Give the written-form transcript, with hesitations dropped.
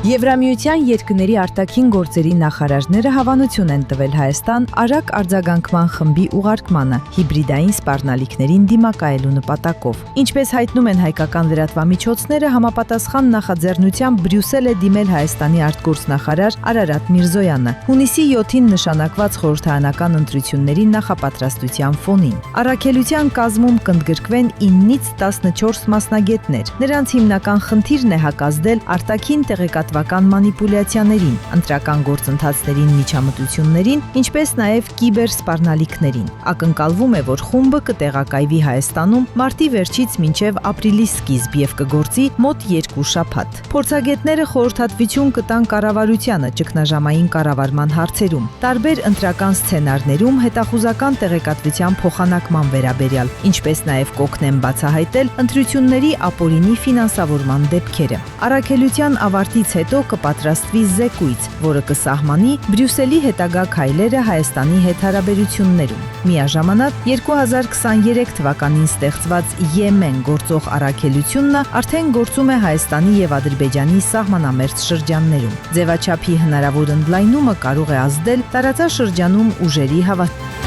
Եվրամիության երկրների արտաքին գործերի նախարարները հավանություն են տվել Հայաստան արագ արձագանքման խմբի ուղարկմանը հիբրիդային սպառնալիքներին դիմակայելու նպատակով։ Ինչպես հայտնում են հայկական լրատվամիջոցները, համապատասխան նախաձեռնությամբ Բրյուսել է դիմել Հայաստանի արտգործնախարար Արարատ Միրզոյանը հունիսի 7-ին նշանակված խորհրդարանական ընտրությունների նախապատրաստության ֆոնին։ Առաքելության կազմում կընդգրկվեն 9-ից 14 մասնագետներ։ Նրանց հիմնական խնդիրն է հակազդել արտաքին տեղեկատվական մանիպուլյացիաներին, ընտրական գործընթացներին, միջամտություններին, ինչպես նաև կիբերսպառնալիքներին։ Ակնկալվում է, որ խումբը կտեղակայվի Հայաստանում մարտի վերջից մինչև ապրիլի սկիզբ եւ կգործի մոտ 2 շաբաթ։ Փորձագետները խորհրդատվություն կտան կառավարությանը ճգնաժամային կառավարման հարցերում, տարբեր ընտրական սցենարներում հետախուզական տեղեկատվության փոխանակման վերաբերյալ, ինչպես նաև կօգնեն բացահայտել ընտրությունների ապօրինի ֆինանսավորման դեպքերը։ Առաքելության ավարտից հետո կպատրաստվի զեկույց, որը կսահմանի Բրյուսելի հետագա քայլերը Հայաստանի հետ հարաբերություններում։ Միաժամանակ 2023 թվականին ստեղծված Եմեն գործող առաքելությունն արդեն գործում է Հայաստանի եւ Ադրբեջանի սահմանամերձ շրջաններում։ Ձևաչափի հնարավոր ընդլայնումը կարող է ազդել տարածաշրջանում ուժերի հավասարացմանը։